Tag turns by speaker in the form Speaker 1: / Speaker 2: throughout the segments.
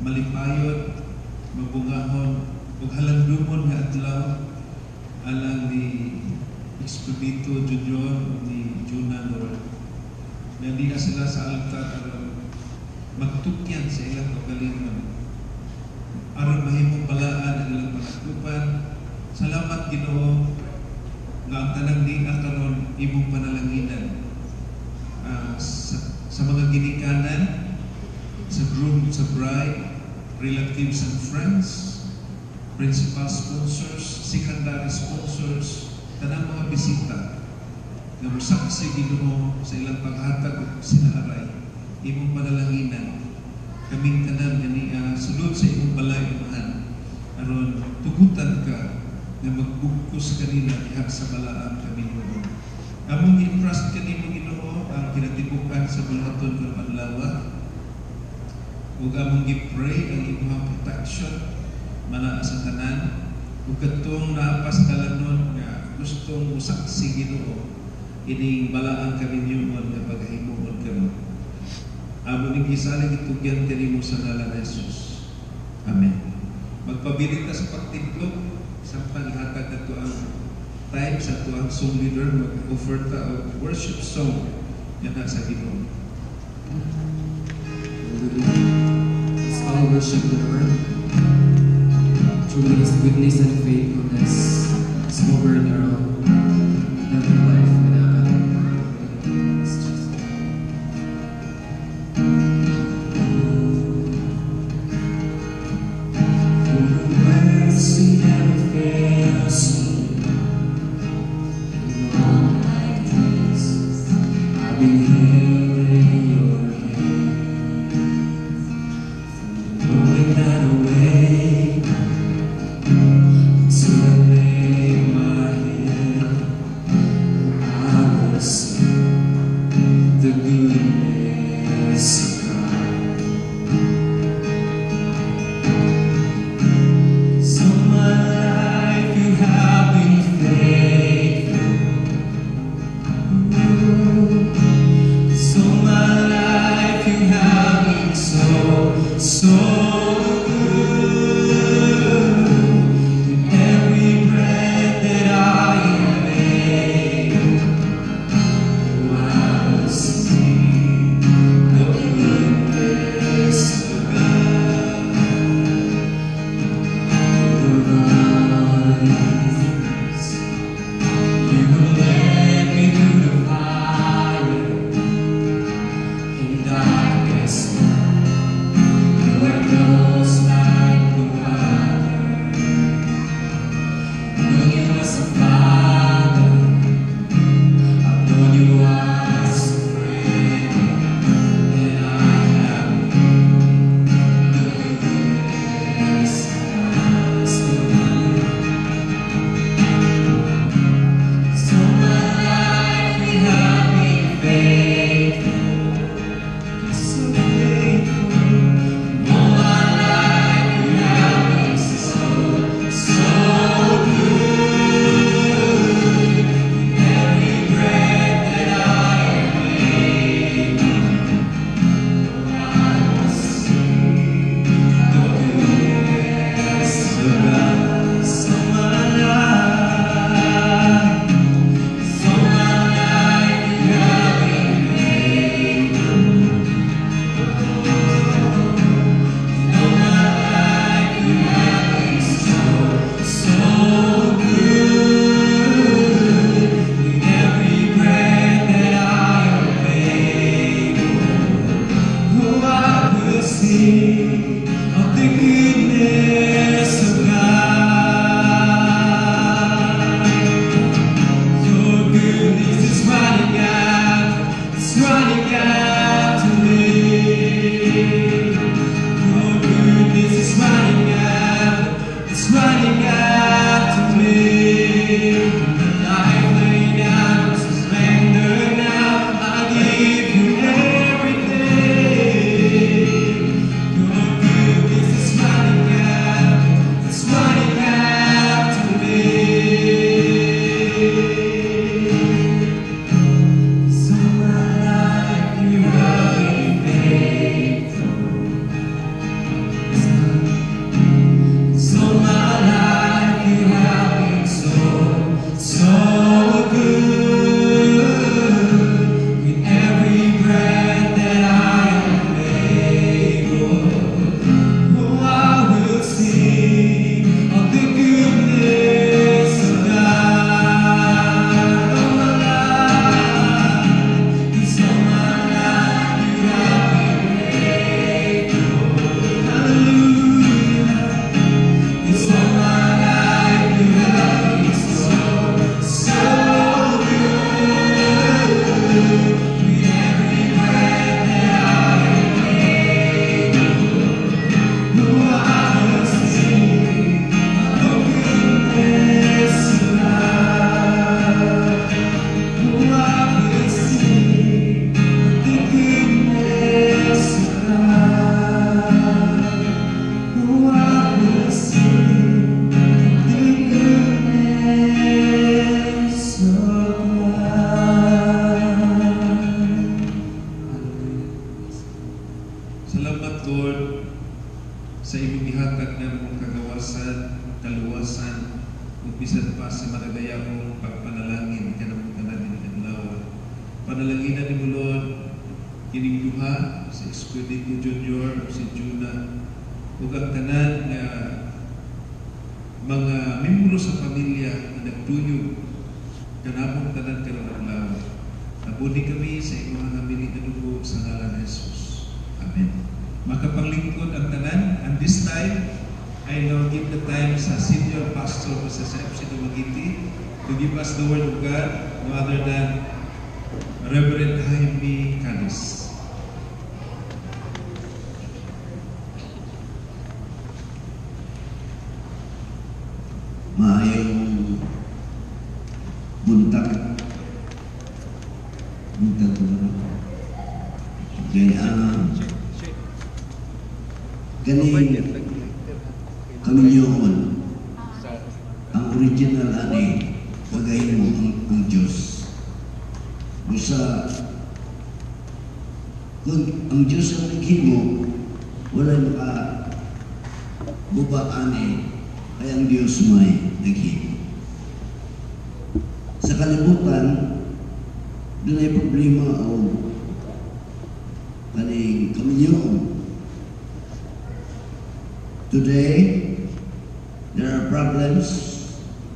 Speaker 1: malipayot, mabungahon, ug halandumon nga adlaw alang ni Expedito Junior o ni Juna Lord. Nandiya sila sa altar aron magtukyan sa ilang kaugalingon. Aron mahimong balaan ang ilang panagtupan. Salamat Ginoo nga ang tanang diha karon imong panalanginan sa mga ginikanan, sa groom, sa bride, relatives and friends, principal sponsors, secondary sponsors, tanang mga bisita nga mosaksi Ginoo sa ilang paghatag ug sinaaray. Imong panalanginan kaming tanan ganiya sulod sa imong balay amahan aron tugutan ka nga magbugkos kanina diha sa balaan kami Ginoo. Among i-trust kanimo Ginoo ang kinatibukan sa bulaton nga panlawa ug among gi-pray ang imong protection manaa sa tanan ug kadtong naapas dalanon nga gustong musaksi Ginoo ining balaan kami Ginoo nga paghimuon karon. Amo ni gisalig itugyan kanimo sa ngalan ni Jesus. Amen. Magpabilit ka sa pagtimplo sa paghatag nato ang time sa tuang song leader mag-offer ta og worship song nga nasa Ginoo.
Speaker 2: Let's all worship the Lord. Truly His goodness and faithfulness is over in our every life.
Speaker 1: Lord sa imong gihatag namong kagawasan, kaluwasan, ug bisan pa sa madagayang pagpanalangin kanang tanan ng adlaw. Panalanginan nimo Lord kining duha si Espiritu Junior ug si Juna ug ang tanan nga mga membro sa pamilya na nagtuyog kanamong tanan karong adlaw. Nabuni kami sa imong hamili na dugo sa ngalan ni Jesus. Amen. Makapanglingkod ang tanan, and this time, I now give the time sa Senior Pastor sa FC Dumaguete to give us the Word of God, no other than Reverend Jaime Canis.
Speaker 3: Maayong buntag ko na. Kaya ganing kami yun ang original ani pagayin mo ang Diyos. Busa kung ang Diyos ang naghimo, wala maka bubaan ay ang Diyos may naghimo. Sa kalibutan, doon ay problema o kaning kaminyoon. Today, there are problems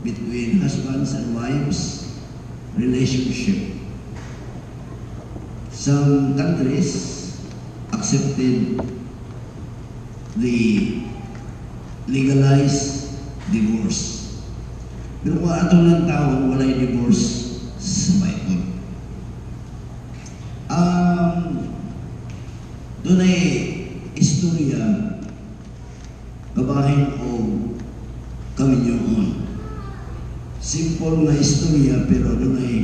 Speaker 3: between husbands and wives, relationship. Some countries accepted the legalized divorce. Pero kung atong ng taon, walay divorce sa Bible. Doon ay istorya babahin o kaminyoon. Simple na istorya pero doon ay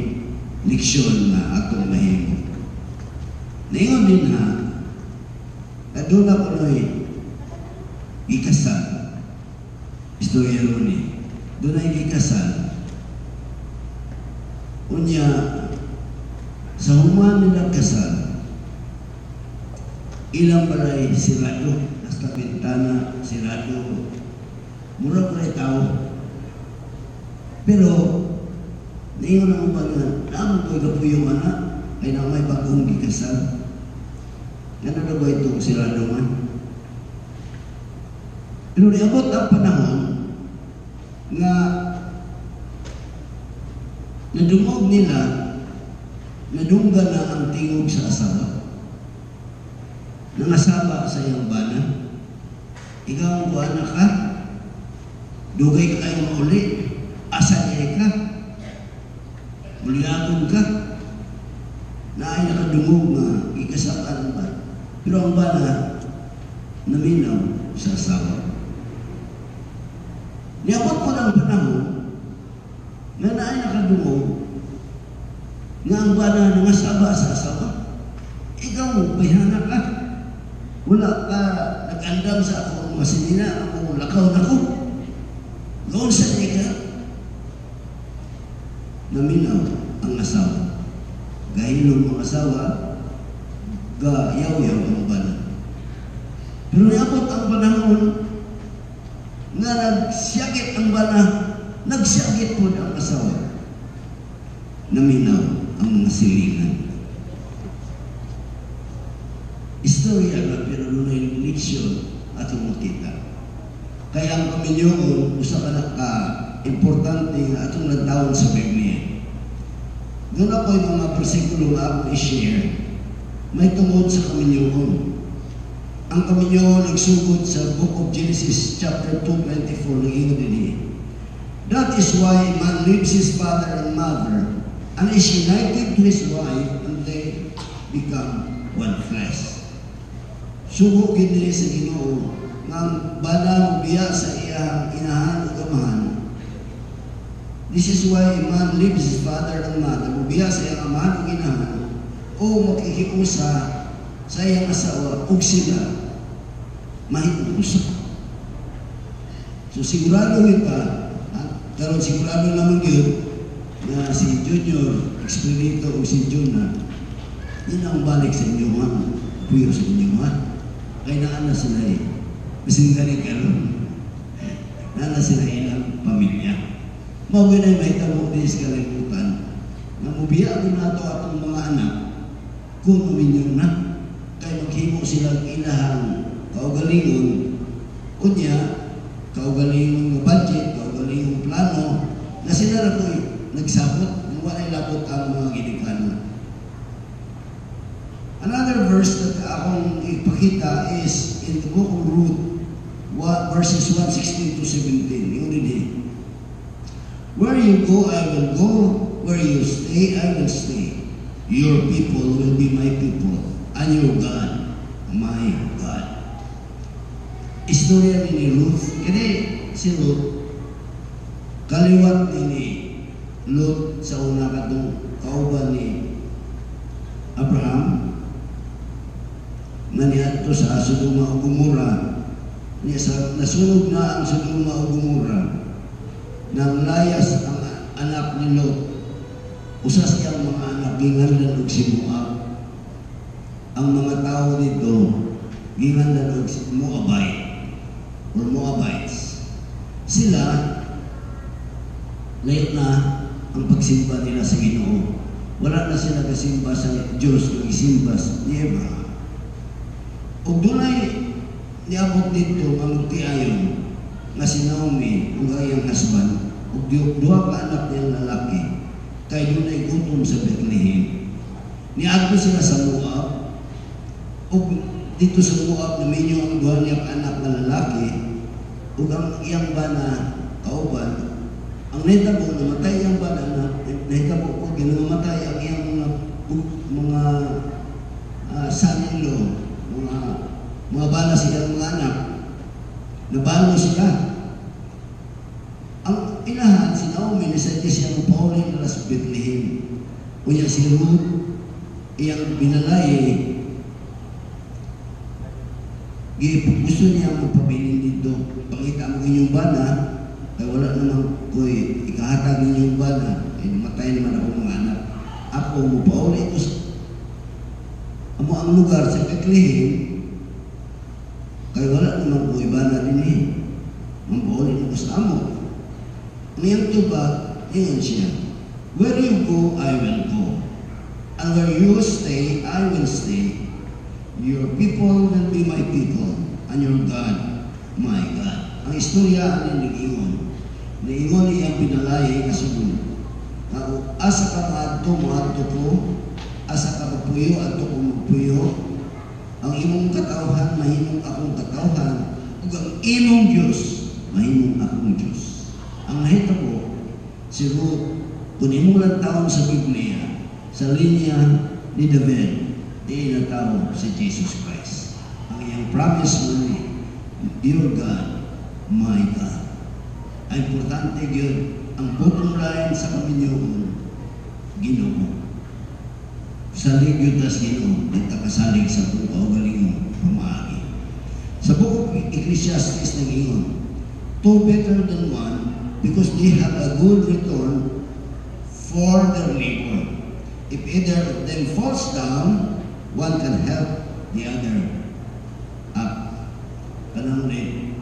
Speaker 3: leksyon na atong mahimo. Ngayon din na doon ako na'y ikasal. Istorya ron doon ay ikasal. Unya, sa human nila kasal, ilang balay sirado, nasa bintana, sirado, mura pa rin tao. Pero, ngayon ang mga naman ko yung anak, ay na may bagong gikasal. Ano na ba itong sirado man? Pero niabot ang panahon nga nadungog nila, nadungga na ang tingog sa asawa. Nangasaba sa iyang bana, ikaw ang buwana ka, dugay ka kayong mauli, asa niya ka, muliakon ka, na ay nakadungog nga ikasakaan ba. Pero ang bana, naminaw sa asawa. Niabot po ng panahon, na ay nakadungog, nga ang bana nangasaba sa asawa, ikaw, bayhana ka. Wala ka nag-andam sa akong masinina, akong lakaw na ko. Noon sa niya ka, naminaw ang asawa. Gahilong ang asawa, gayaw-yaw ang bana. Pero niabot ang panahon nga nagsiyagit ang bana, nagsiyagit po ang asawa. Naminaw ang mga silingan. Istorya na pero doon ay leksyon atong makita. Kaya ang kaminyoon, usa ka importante nga atong nagtawon sa Biblia. Doon ako yung mga persikulo nga akong i-share, may tungod sa kaminyoon. Ang kaminyoon nagsugod sa Book of Genesis chapter 2:24 nag-ingon din. That is why a man leaves his father and mother and is united to his wife and they become one flesh. Sugo gini sa Ginoo nga bala biya sa iyang inahan ug amahan. This is why a man leaves his father and mother, biya sa iyang amahan ug inahan, o makikiusa sa iyang asawa ug sila mahigugusap. So sigurado kita, karon sigurado naman yun na si Junior, Espiritu o si Juna, yun ang balik sa inyong puyo sa inyong Kaya naana sila eh. Kasi gani karon. Naana sila ilang pamilya. Mawin ay mahitabo din sa kalimutan. Namubiya ko na ito atong mga anak kung uminyon na. Kaya maghimo silang ilahang kaugalingon. Unya, kaugalingon ng budget, kaugalingon plano, na sila na ko'y nagsabot, nung wala'y labot ang mga ginikanon. Another verse that akong ipakita is in the book of Ruth, verses 1:16 to 17. Yung din. Where you go, I will go. Where you stay, I will stay. Your people will be my people, and your God, my God. Istorya ni Ruth. Kaya si Ruth, kaliwat ni Lot sa una katong kauban ni Abraham, na niadto sa Sodoma o Gomora. Nasunog na ang Sodoma o Gomora. Nang layas ang anak ni Lot, usas siyang mga anak gingandan og si Moab. Ang mga tao dito gingandan og Moabite or Moabites. Sila layot na ang pagsimba nila sa Ginoo. Wala na sila kasimba sa Diyos o isimba ni Abraham. Ug dunay niabot dito ang magtiayon nga si Naomi, ang iyang husband, ug duha ka anak niyang lalaki, kay dunay gutom sa Bethlehem. Niadto sila sa Moab, ug dito sa Moab naminyo ang duha niyang anak na lalaki, ug ang iyang bana kauban, ang nahitabo namatay ang bana na nahitabo ko ginamatay ang iyang mga son-in-law, mga bala silang mga anak, nabalo sila. Ang inahan, si Naomi, nasadya siya mo paulin na sa Bethlehem. Unya si Ruth, iyang binalay, gusto niya magpabilin dito. Pangita mo inyong bana, kaya wala namang ko'y ikahatag ninyong bana, ay namatay naman ako mga anak. Ako mo paulin ko sa amo ang lugar sa Bethlehem, kaya wala naman po iba na din eh. Mambaulin ko sa amo. Ang iyang tuba, iyon siya. Where you go, I will go. And where you stay, I will stay. Your people will be my people, and your God, my God. Ang istorya ang nilingon. Nilingon iyang pinalay kasunod. Asa ka maadto ko, asa ka magpuyo, adto ko magpuyo. Ang imong katawhan, mahimong akong katawhan, ug ang imong Diyos, mahimong akong Diyos. Ang nahitabo, si Ruth, kung imong lantawon sa Biblia, sa linya ni David, di natawon si Jesus Christ. Ang iyang promise mo ni, Your God, my God. Ang importante yun, ang bottom line sa kaminyoon, Ginoo. Salig yun tas Ginoo, dito kasalig sa kung kaugaling pamaagi. Sa book of Ecclesiastes na ingon, two better than one, because they have a good return for their labor. If either of them falls down, one can help the other up. Kanang ulit,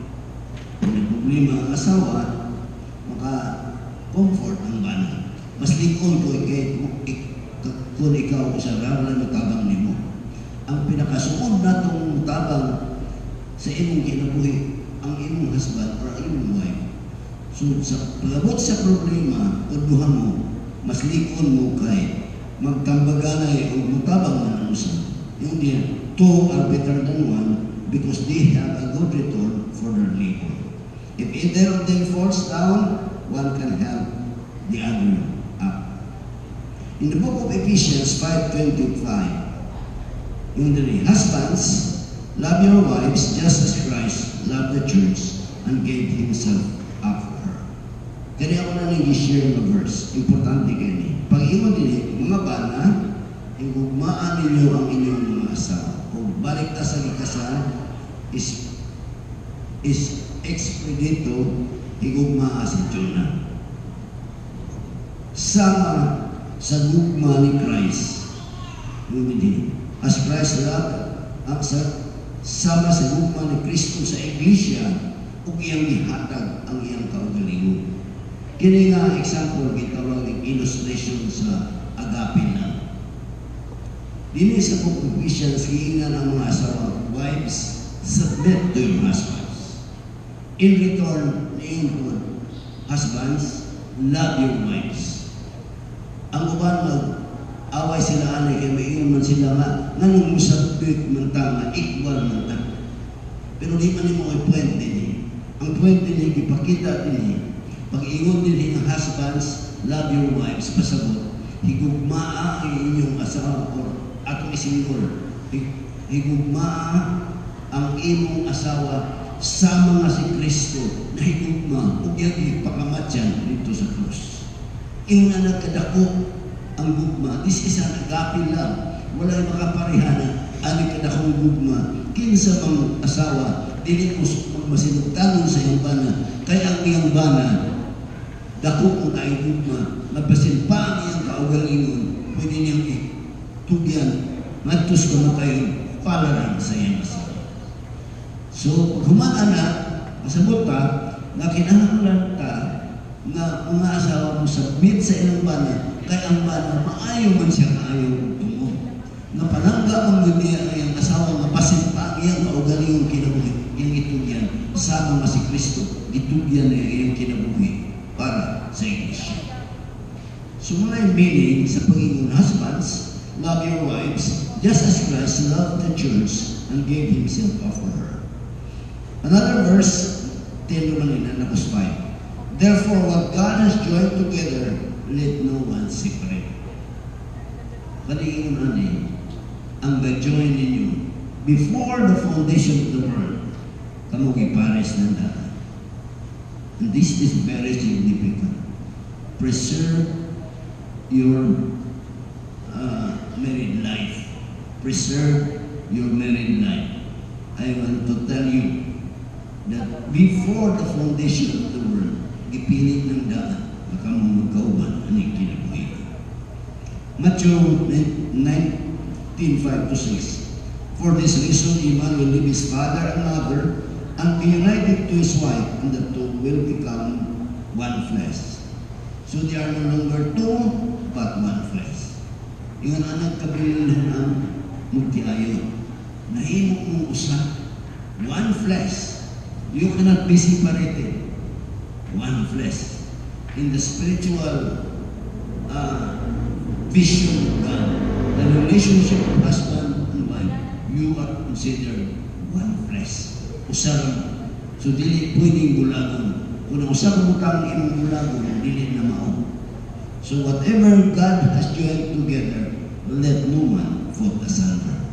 Speaker 3: kung may problema ang asawa, maka-comfort ang bana. Mas likon ko kung ikaw sa raran na tabang nimo. Ang pinakasuod na itong tabang sa imong kinabuhi, ang imong husband or ang imong wife. So, sa palabot sa problema, uduha mo, mas likon mo kay magtambaganay o mutabang na nanusa. Yung diyan, two are better than one because they have a good return for their labor. If either of them falls down, one can help the other up. In the book of Ephesians 5:25, yung dali, husbands, love your wives just as Christ loved the church and gave himself up for her. Kaya ako na nag-share ng verse. Importante kayo ni. Pag-iwan din, mga bana, igugmaan ninyo ang inyong mga asawa. Kung balik ta sa likasan, is expedito, igugmaa si Jonah. Sama sa gugma ni Christ. As Christ loved, sama sa hugma ni Kristo sa Iglesia ug iyang gihatag ang iyang kaugalingon. Kini nga example gitawag ng illustration sa agape love. Dili sa book of Ephesians giingan ang mga asawa, wives, submit to your husbands. In return, niingon, husbands, love your wives. Ang uban away sila ani kay maingon man sila nga nganong musabit man ta nga equal man ta. Pero di man nimo ay point dinhi. Ang point dinhi gipakita dinhi pag-ingon dinhi nga husbands, love your wives, pasabot higugmaa ang inyong asawa or atong isinggol. Higugmaa ang imong asawa sama nga si Kristo na higugma ug iyang ipakamatyan dito sa krus. Ingon na nagkadako ang gugma. This is an agape love. Wala'y makaparehana ani kadakong gugma. Kinsa mang asawa dili mo masinugtanon sa iyang bana kay ang iyang bana dako kung ay gugma magbasin pa ang iyang kaugalingon pwede niyang itugyan ngadtos kamatayon palaran sa iyang asawa. So humana na masabot ta nga kinahanglan ta nga mga asawa mo submit sa ilang bana kay ang bana maayo man siya kaayo tungo nga panangga ang niya ang iyang asawa nga basin pa ang iyang kaugalingon kinabuhi iyang itugyan sama nga si Kristo itugyan niya iyang kinabuhi para sa Iglesia. So mga meaning sa Panginoon, husbands, love your wives just as Christ loved the church and gave himself up for her. Another verse, 10 naman na verse 5. Therefore, what God has joined together, let no one separate. Kaniingon ani, ang ga-join ninyo before the foundation of the world, kamo gipares ng daan. And this is very significant. Preserve your married life. Preserve your married life. I want to tell you that before the foundation of the world, gipilit ng daan, makamong magkauban aning kinabuhi. Matthew 19:5-6. For this reason, a man will leave his father and mother and be united to his wife, and the two will become one flesh. So they are no longer two, but one flesh. Yung anak kabilihan ang magtiayon. Nahimo mong usa, one flesh. You cannot be separated. One flesh. In the spiritual vision of God, the relationship of husband and wife, you are considered one flesh. Usaram. So dili pwedeng bulagon. Kung usap mo kang imong bulagon, dili na mao. So whatever God has joined together, let no man put asunder.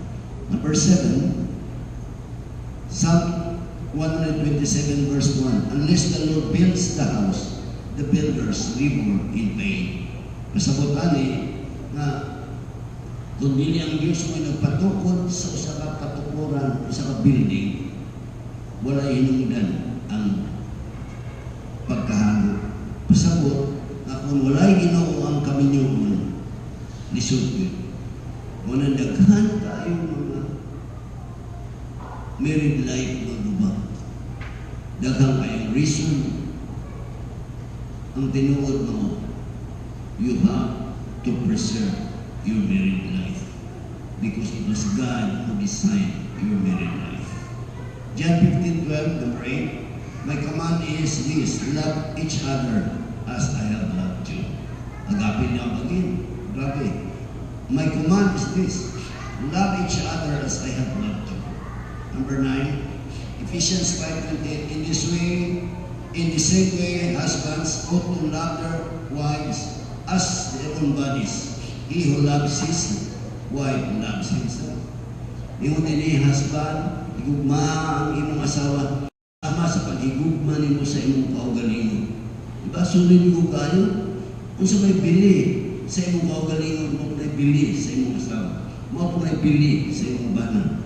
Speaker 3: Number 7, Psalm 127 verse 1. Unless the Lord builds the house, the builders labor in vain. Pasabot ani nga kung dili ang Diyos mo nagpatukod sa usa ka katukuran, usa ka building, wala hinungdan ang pagkahalo. Pasabot na kung wala'y Ginoo ang kaminyoon, lisod yun. Kung nandaghan tayong mga married life na lubak, daghang kayong reason ang tinuod mo, you have to preserve your married life because it was God who designed your married life. John 15:12, number 8, my command is this, love each other as I have loved you. Agape niya again. Grabe. My command is this, love each other as I have loved you. Number 9, Ephesians 5:28, in the same way, husbands ought to love their wives as their own bodies. He who loves his wife loves himself. Yung din husband, higugma ang imong asawa sama sa paghigugma nimo sa imong kaugalingon. Diba sulid ko kayo? Kung sa may bili sa imong kaugalingon, mo na bili sa imong asawa. Mo na bili sa imong bana.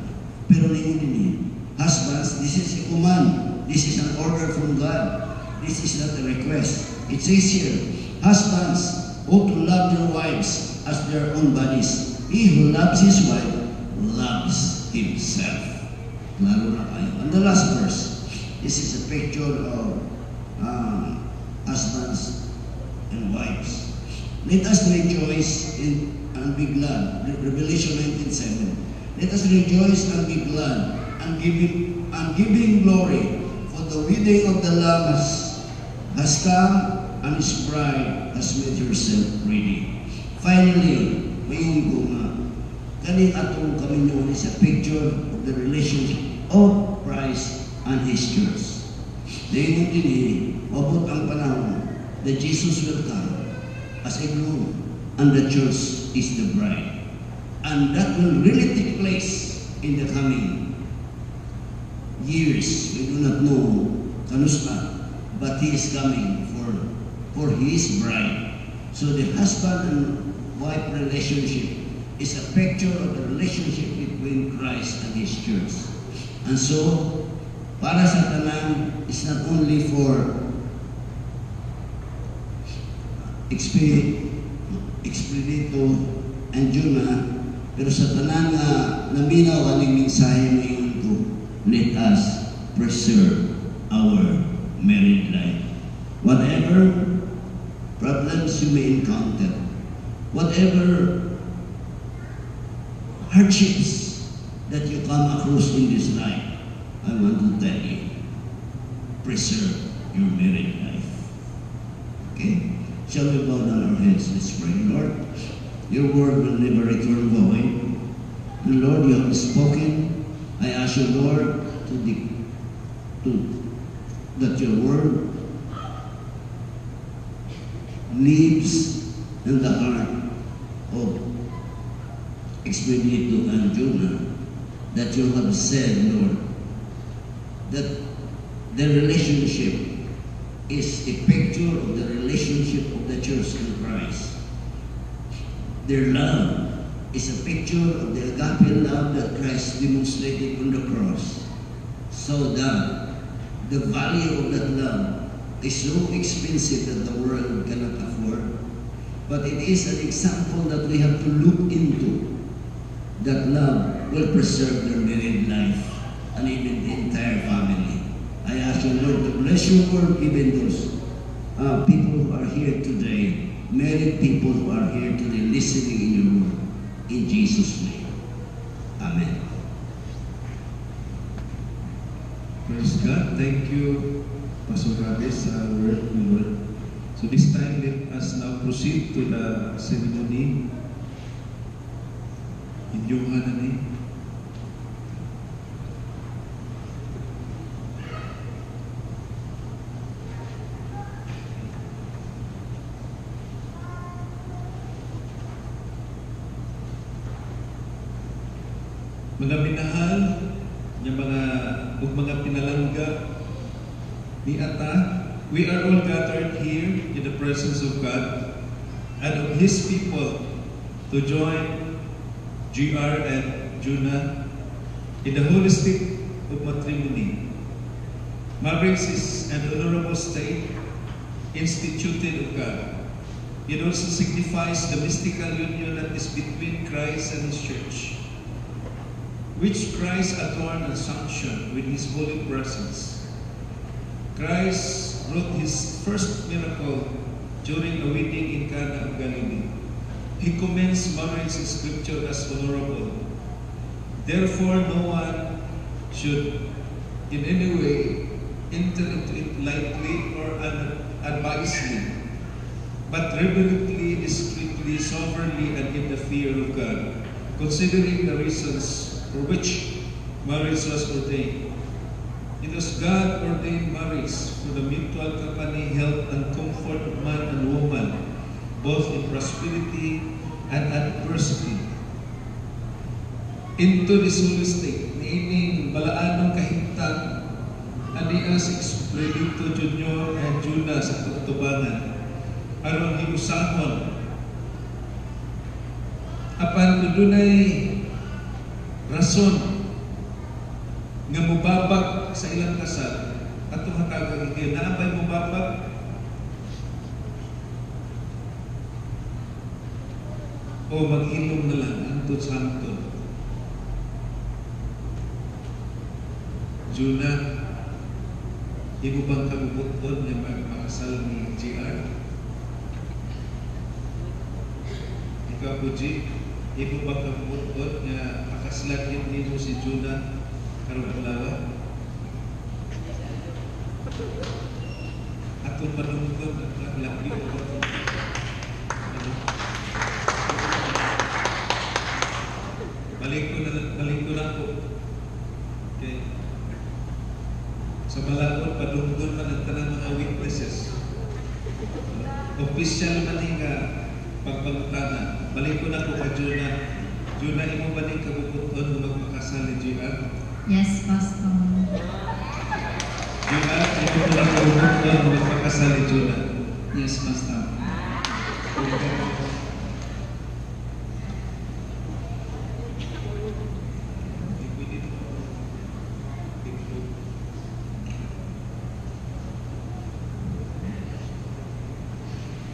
Speaker 3: Pero ningon din husbands, this is a command. This is an order from God. This is not a request. It says here, husbands ought to love their wives as their own bodies. He who loves his wife loves himself. Lalo na kayo. And the last verse, this is a picture of husbands and wives. Let us rejoice and be glad. Revelation 19:7. Let us rejoice and be glad and giving glory, for the wedding of the Lamb has come, and his bride has made herself ready. Finally, mayon ko nga, kani atong kami nyo is a picture of the relationship of Christ and His church. Dahil din mabot ang panahon that Jesus will come as a groom and the church is the bride. And that will really take place in the coming years. We do not know kanusta, but He is coming for His bride. So the husband and wife relationship is a picture of the relationship between Christ and His church. And so, para sa tanan, it's not only for Expedito and Jonah, pero sa tanan nga naminaw kaning mensahe ngayon ko, let us preserve our married life. Whatever problems you may encounter, whatever hardships that you come across in this life, I want to tell you, preserve your married life. Okay? Shall we bow down our heads? Let's pray. Lord, your word will never return void. And Lord, you have spoken. I ask you, Lord, that your word lives in the heart of Expedito and Jonah, that you have said, Lord, that the relationship is a picture of the relationship of the church in Christ. Their love is a picture of the agape love that Christ demonstrated on the cross, so that the value of that love is so expensive that the world cannot afford. But it is an example that we have to look into, that love will preserve their married life and even the entire family. I ask you, Lord, to bless your word, even those people who are here today, married people who are here today, listening in your word. In Jesus' name. Amen.
Speaker 1: Praise God. Thank you, Pastor Rabi, sa word of the Lord. So this time, let us now proceed to the ceremony. Inyong hanani. Mga minahal, mga pinalangga ni Ata, we are all gathered here in the presence of God and of His people to join GR and Jonah in the holy state of matrimony. Marriage is an honorable state instituted of God. It also signifies the mystical union that is between Christ and His church, which Christ adorned and sanctioned with His holy presence. Christ wrought His first miracle during a wedding in Cana of Galilee. He commends marriage in Scripture as honorable. Therefore, no one should in any way enter into it lightly or unadvisedly, but reverently, discreetly, soberly, and in the fear of God, considering the reasons for which marriage was ordained. It was God-ordained marriage for the mutual company, health, and comfort of man and woman, both in prosperity and adversity. Into this holy state, niining balaanong kahintang, anias Expedito Junior and Jonah sa tutubangan, aron hiusahon, apan dunay rason nga mubabag sa ilang kasal at hatagag iti naabay mubabag o mag-ilong na lang hangtod sa hangtod. Juna, imo bang kabubuton nga magpakasal ni GR? Ikaw po, G, imo bang kabubuton nga pakaslan yun nimo si Juna karong adlaw? Atong panungkod ang laki ko. Balik ko na po. Okay. Sa Balaod, padungdon man ang tanang mga witnesses. Official man nga pagpangutana. Balik ko na po ka Juna. Juna, imo ba ni kabubuton na magpakasal ni GR?
Speaker 4: Yes, Pastor.
Speaker 1: Juna, imo ba ni kabubuton na magpakasal ni Juna?
Speaker 2: Yes, Pastor.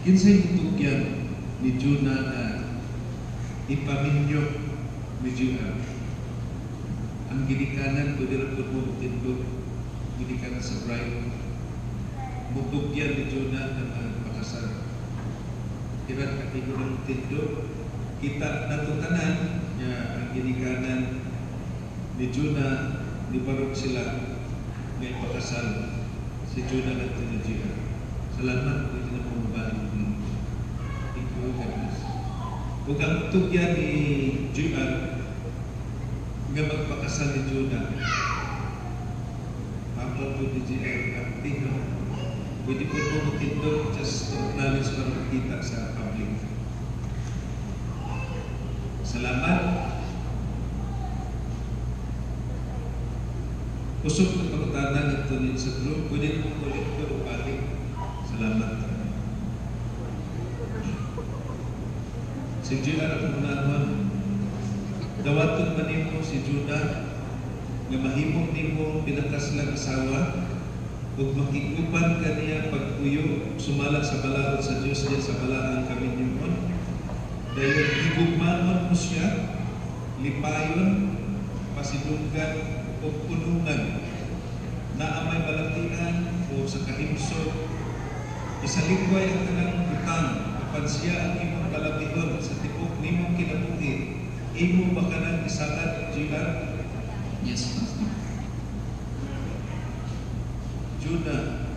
Speaker 1: Kinsay itugyan ni Juna na ipaminyo ni GR? Ang ginikanan ko dira po mo tindog, ginikanan sa bride, mutugyan ni Juna na magpakasal. Kira katigo ng tindog, kita natutanan niya ang ginikanan ni Juna, ni Barok sila may pakasal si Juna at ni GR. Salamat ko na pumabalik ni ikaw, guys. Huwag ang tugyan ni GR nga magpakasal ni Juna. Mapapod ni GR ang tingnan. Pwede po po matindog just to acknowledge para makita sa public. Salamat. Usok na pagkatanan ito din sa group. Pwede po ulit ko balik. Salamat. Si GR ang unahan. Dawaton man nimo si Juna nga mahimong nimo pinakaslang asawa ug makikupan kaniya pagpuyo sumala sa balaod sa Dios diya sa balaang kaminyon. Dahil higugmaon mo siya, lipayon, pasidunggan o punungan na amay balatian o sa kahimsog isaligway ang kanang utang apan siya ang imong kalabihon sa tipok nimong kinabuhi. Imo ba ka nang isaad, GR?
Speaker 2: Yes, Pastor.
Speaker 1: Juna,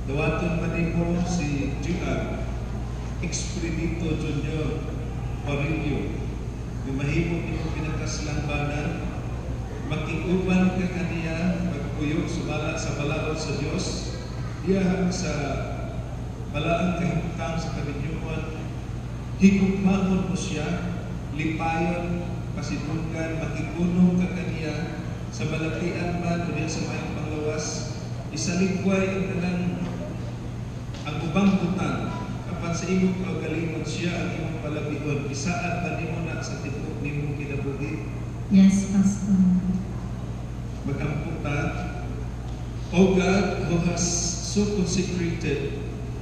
Speaker 1: dawaton man nimo si GR, Expedito Junior Parillo, yung mahimong nimo pinakaslambanan, makiuban ka kaniya, magpuyok sumala sa balaod sa Dios, diya sa balaang kahimtang sa kaminyuan, higugmahon mo siya, lipayon, pasidunggan, makikunong ka kaniya, sa balatian man o diya sa mayang panglawas, isaligway ang kanang ang ubang butang, kapan sa imong kaugalingon siya ang imong palabihon, isaad ba nimo na sa tipok nimong kinabuhi?
Speaker 4: Yes, Pastor.
Speaker 1: Magamputa, O God, who has so consecrated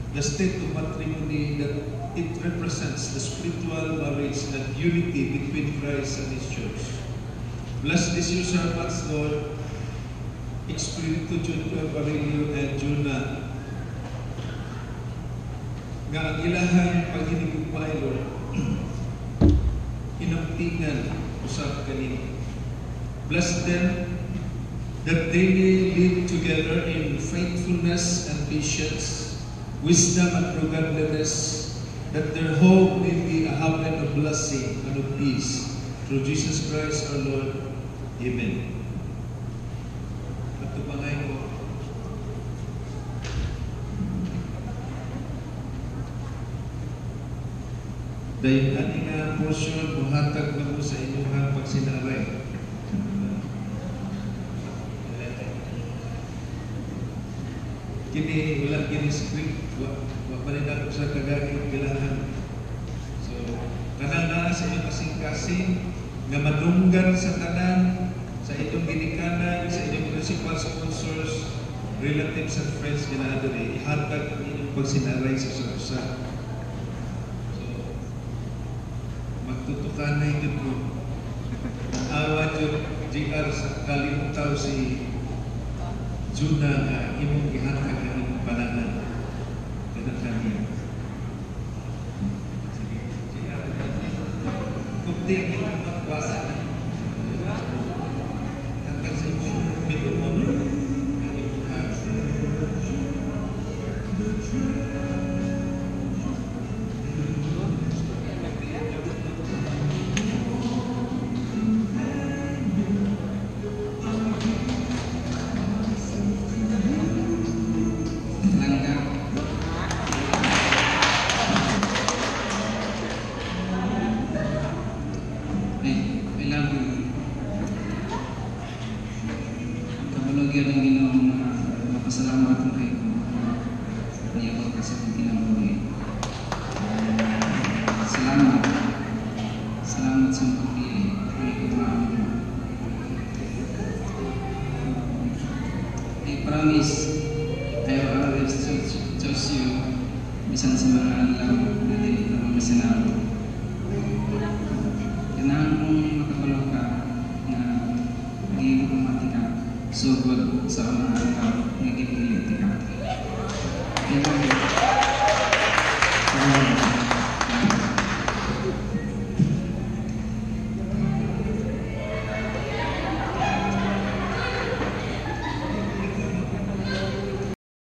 Speaker 1: the state of matrimony that it represents the spiritual marriage and unity between Christ and His church. Bless these your servants, Lord, Espiritu Junior Barilio and Juna, nga ang ilahang paghinigugmay, Lord, inampingan usap kanino. Bless them that they may live together in faithfulness and patience, wisdom and godliness, that their home may be a haven of blessing and of peace. Through Jesus Christ our Lord. Amen. At tupangay ko, dahil ating nga portion, muhatag na mo sa inyong pagsinaray. Kini wala kini script, wa pa rin ako sa kagaging bilangan. So, kanang na sa inyong kasing-kasing, nga madunggan sa tanan, sa inyong ginikanan, sa inyong principal sponsors, relatives and friends ginadari, ihatag ang inyong pagsinaray sa susa. So, magtutukan na ito po. Ang awa nyo, GR, sa kalimutaw si Juda nga imong gihatag ang imong panangan kanang kaniya. Sige, sige. Kunti ang imong magwasa. Hatag sa imong binuon ang imong heart.
Speaker 5: Langga. I love you. Kabalog yan ang Ginoong mapasalamat ko kayo kung niya ko kasi ang kinabuhi. Salamat. Salamat sa mga pagpili ko namin. I promise I will always choose you bisan sa mga alam na dili na mga sinaro. Kailangan kong makapalo ka na magiging pumati ka sugod sa mga alam.